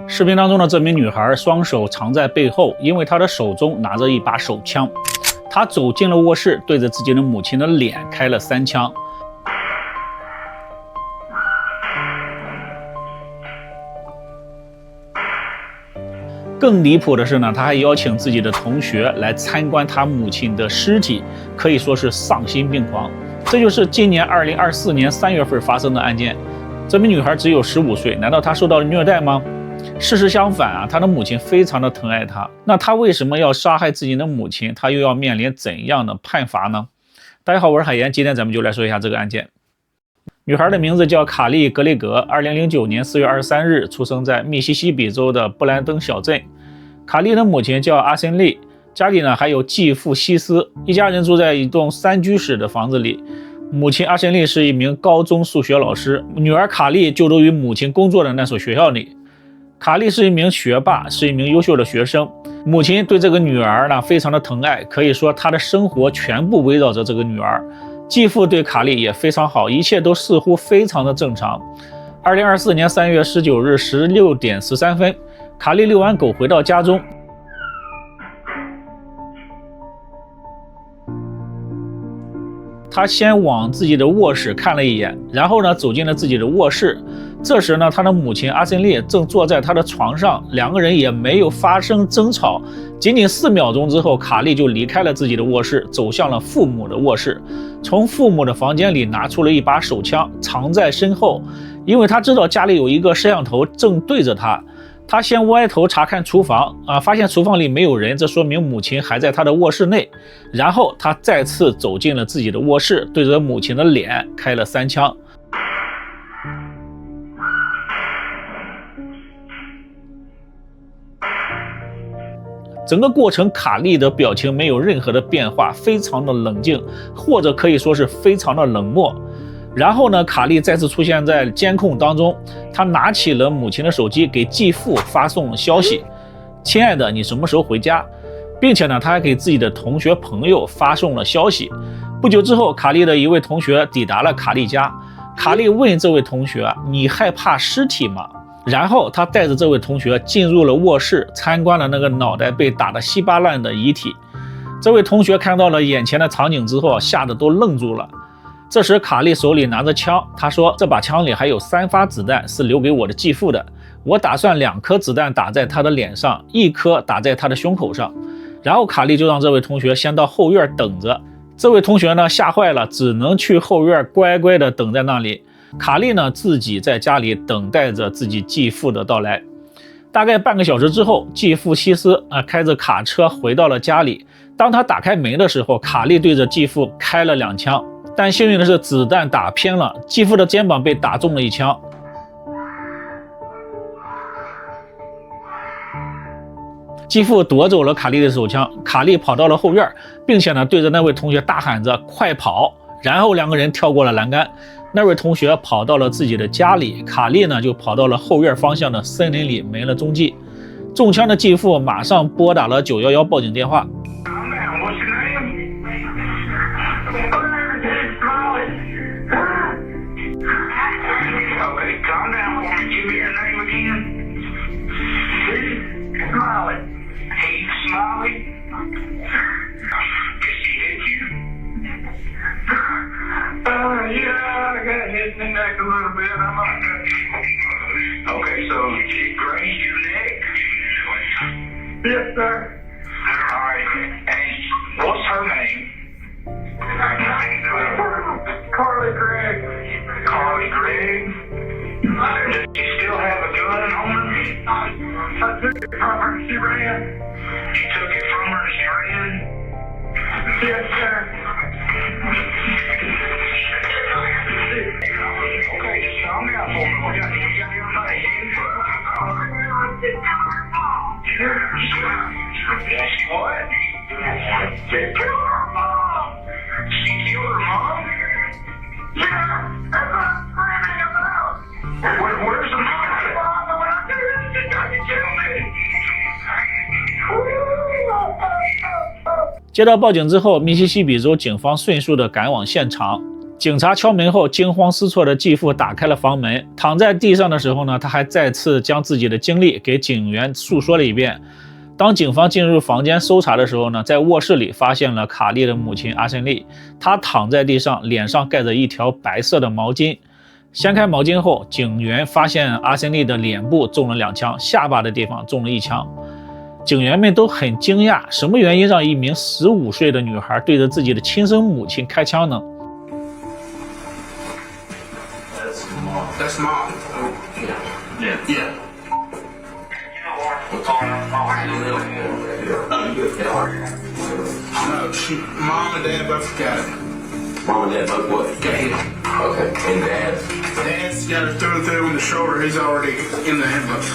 视频当中的这名女孩双手藏在背后，因为她的手中拿着一把手枪。她走进了卧室，对着自己的母亲的脸开了3枪。更离谱的是呢，他还邀请自己的同学来参观他母亲的尸体，可以说是丧心病狂。这就是今年2024年3月份发生的案件。这名女孩只有15岁，难道她受到了虐待吗？事实相反啊，她的母亲非常的疼爱她。那她为什么要杀害自己的母亲？她又要面临怎样的判罚呢？大家好，我是海岩，今天咱们就来说一下这个案件。女孩的名字叫卡莉·格雷格，2009年4月23日出生在密西西比州的布兰登小镇。卡莉的母亲叫阿森利，家里呢还有继父西斯，一家人住在一栋3居室的房子里。母亲阿森利是一名高中数学老师，女儿卡莉就读于母亲工作的那所学校里。卡莉是一名学霸，是一名优秀的学生。母亲对这个女儿呢非常的疼爱，可以说她的生活全部围绕着这个女儿。继父对卡莉也非常好，一切都似乎非常的正常。2024年3月19日16点13分，卡莉遛完狗回到家中，他先往自己的卧室看了一眼，然后呢走进了自己的卧室。这时呢，他的母亲阿森利正坐在他的床上，两个人也没有发生争吵。仅仅4秒钟之后，卡莉就离开了自己的卧室，走向了父母的卧室，从父母的房间里拿出了一把手枪，藏在身后，因为他知道家里有一个摄像头正对着他。他先歪头查看厨房发现厨房里没有人，这说明母亲还在他的卧室内。然后他再次走进了自己的卧室，对着母亲的脸开了3枪。整个过程卡莉的表情没有任何的变化，非常的冷静，或者可以说是非常的冷漠。然后呢，卡莉再次出现在监控当中，她拿起了母亲的手机，给继父发送消息：亲爱的，你什么时候回家？并且呢，她还给自己的同学朋友发送了消息。不久之后，卡莉的一位同学抵达了卡莉家。卡莉问这位同学：你害怕尸体吗？然后他带着这位同学进入了卧室，参观了那个脑袋被打得稀巴烂的遗体。这位同学看到了眼前的场景之后，吓得都愣住了。这时卡莉手里拿着枪，他说这把枪里还有3发子弹，是留给我的继父的，我打算2颗子弹打在他的脸上，1颗打在他的胸口上。然后卡莉就让这位同学先到后院等着。这位同学呢吓坏了，只能去后院乖乖的等在那里。卡莉呢自己在家里等待着自己继父的到来。大概半个小时之后，继父西斯开着卡车回到了家里。当他打开门的时候，卡莉对着继父开了2枪，但幸运的是子弹打偏了，继父的肩膀被打中了1枪。继父夺走了卡莉的手枪，卡莉跑到了后院，并且呢对着那位同学大喊着快跑，然后2个人跳过了栏杆。那位同学跑到了自己的家里，卡莉呢就跑到了后院方向的森林里没了踪迹。中枪的继父马上拨打了911报警电话。Hit me neck a little bit. Okay, so she grazed your neck? Yes, sir. Alright. And what's her name? Carly Gregg. Carly Gregg? Does she still have a gun on her? I took it from her. She ran. You took it from her and she ran? Yes, sir. Okay, just calm down for me. We got everybody in. Yes, what? She killed her mom. She killed her mom? Yeah, that's what I'm screaming about. Where's the mom? When I do this, she doesn't kill me. 接到报警之后，密西西比州警方迅速的赶往现场。警察敲门后，惊慌失措的继父打开了房门，躺在地上的时候呢，他还再次将自己的经历给警员诉说了一遍。当警方进入房间搜查的时候呢，在卧室里发现了卡莉的母亲阿森丽，她躺在地上，脸上盖着一条白色的毛巾。掀开毛巾后，警员发现阿森丽的脸部中了2枪，下巴的地方中了1枪。警员们都很惊讶，什么原因让一名15岁的女孩对着自己的亲生母亲开枪呢？ That's mom. Yeah. Yeah. No, mom and dad both got it. Mom and dad both what? Got hit. Okay. And Dad's got it through in the shoulder. He's already in the ambulance.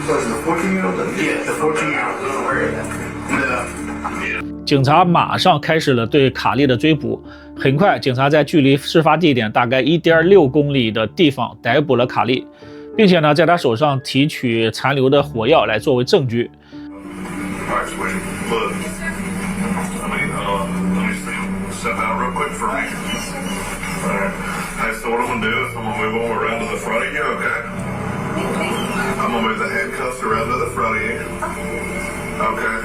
so the 14-year-old? Yeah, the 14-year-old. Where is that? No. 警察马上开始了对卡莉的追捕。很快，警察在距离事发地点大概1.6公里的地方逮捕了卡莉，并且呢，在他手上提取残留的火药来作为证据。Alright, sweetie. Look. Let me step out real quick for me. Alright. Hey, so what I'm gonna do is I'm gonna move them around to the front of you, okay? I'm gonna move the handcuffs around to the front of you. Okay.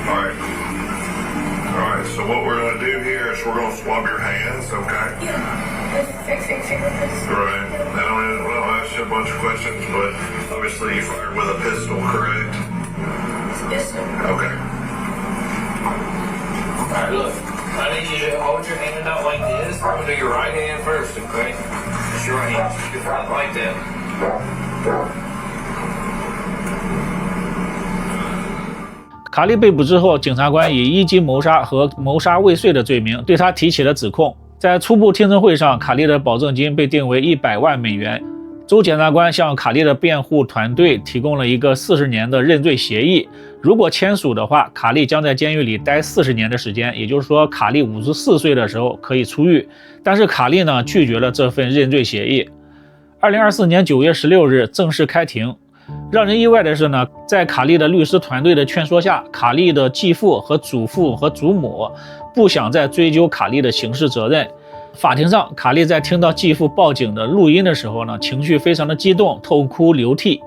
Alright. Alright, so what we're gonna do here is we're gonna swab your hands, okay? Right. Now, I'll ask you a bunch of questions, but obviously you fired with a pistol, correct? Yes, sir. Okay. Alright, look. I need you to hold your hand out like this. I'm gonna do your right hand first, okay? Just your right hand. Keep it right like that. 卡莉被捕之后，警察官以1级谋杀和谋杀未遂的罪名对他提起了指控。在初步听证会上，卡莉的保证金被定为100万美元。州检察官向卡莉的辩护团队提供了一个40年的认罪协议，如果签署的话，卡莉将在监狱里待40年的时间，也就是说，卡莉54岁的时候可以出狱。但是卡莉呢，拒绝了这份认罪协议。2024年9月16日正式开庭。让人意外的是呢，在卡莉的律师团队的劝说下，卡莉的继父和祖父和祖母不想再追究卡莉的刑事责任。法庭上，卡莉在听到继父报警的录音的时候呢，情绪非常的激动，痛哭流涕。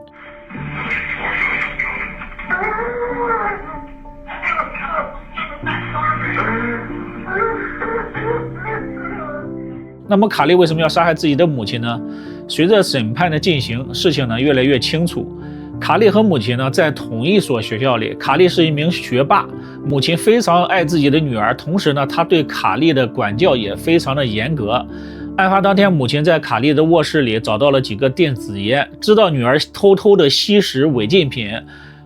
那么卡莉为什么要杀害自己的母亲呢？随着审判的进行，事情呢越来越清楚。卡莉和母亲呢在同一所学校里，卡莉是一名学霸，母亲非常爱自己的女儿，同时呢，她对卡莉的管教也非常的严格。案发当天，母亲在卡莉的卧室里找到了几个电子烟，知道女儿偷偷的吸食违禁品。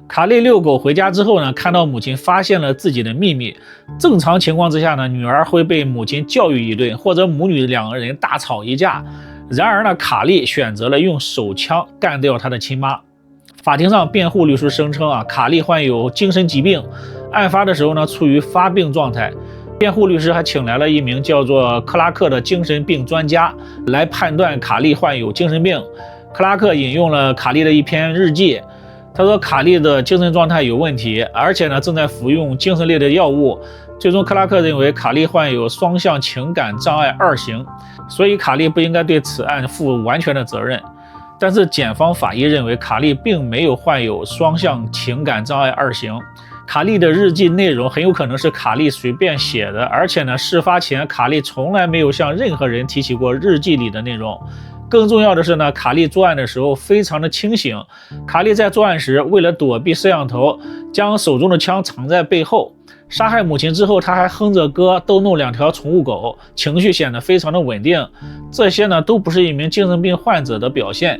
卡莉遛狗回家之后呢，看到母亲发现了自己的秘密。正常情况之下呢，女儿会被母亲教育一顿，或者母女两个人大吵一架。然而呢，卡莉选择了用手枪干掉她的亲妈。法庭上，辩护律师声称卡莉患有精神疾病，案发的时候呢，处于发病状态。辩护律师还请来了一名叫做克拉克的精神病专家来判断卡莉患有精神病。克拉克引用了卡莉的一篇日记。他说卡莉的精神状态有问题，而且呢正在服用精神类的药物。最终克拉克认为卡莉患有双向情感障碍2型，所以卡莉不应该对此案负完全的责任。但是检方法医认为卡莉并没有患有双向情感障碍2型。卡莉的日记内容很有可能是卡莉随便写的，而且呢事发前卡莉从来没有向任何人提起过日记里的内容。更重要的是呢，卡莉作案的时候非常的清醒。卡莉在作案时，为了躲避摄像头，将手中的枪藏在背后。杀害母亲之后，他还哼着歌逗弄2条宠物狗，情绪显得非常的稳定。这些呢，都不是一名精神病患者的表现。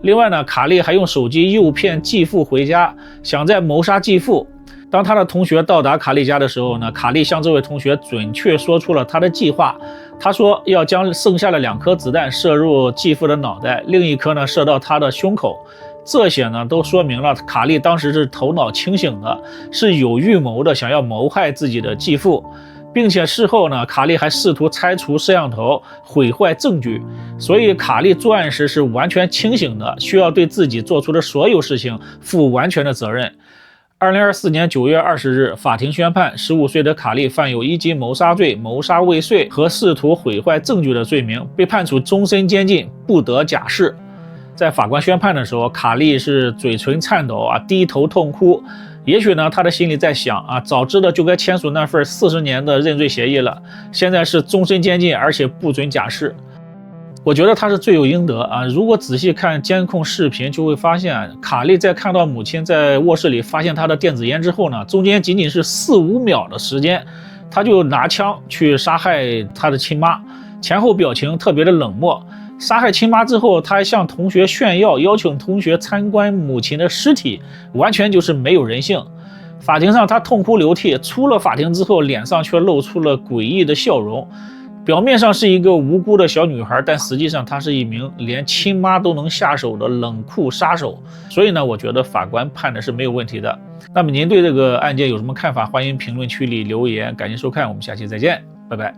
另外呢，卡莉还用手机诱骗继父回家，想再谋杀继父。当他的同学到达卡莉家的时候呢，卡莉向这位同学准确说出了他的计划。他说要将剩下的2颗子弹射入继父的脑袋，另一颗呢射到他的胸口。这些呢都说明了卡莉当时是头脑清醒的，是有预谋的，想要谋害自己的继父。并且事后呢，卡莉还试图拆除摄像头，毁坏证据。所以卡莉作案时是完全清醒的，需要对自己做出的所有事情负完全的责任。2024年9月20日，法庭宣判15岁的卡利犯有1级谋杀罪、谋杀未遂和试图毁坏证据的罪名，被判处终身监禁，不得假释。在法官宣判的时候，卡利是嘴唇颤抖低头痛哭。也许呢，他的心里在想早知道就该签署那份40年的认罪协议了，现在是终身监禁，而且不准假释。我觉得他是罪有应得如果仔细看监控视频，就会发现卡利在看到母亲在卧室里发现他的电子烟之后呢，中间仅仅是4-5秒的时间，他就拿枪去杀害他的亲妈，前后表情特别的冷漠。杀害亲妈之后，他还向同学炫耀，邀请同学参观母亲的尸体，完全就是没有人性。法庭上他痛哭流涕，出了法庭之后，脸上却露出了诡异的笑容。表面上是一个无辜的小女孩，但实际上她是一名连亲妈都能下手的冷酷杀手。所以呢，我觉得法官判的是没有问题的。那么您对这个案件有什么看法？欢迎评论区里留言。感谢收看，我们下期再见，拜拜。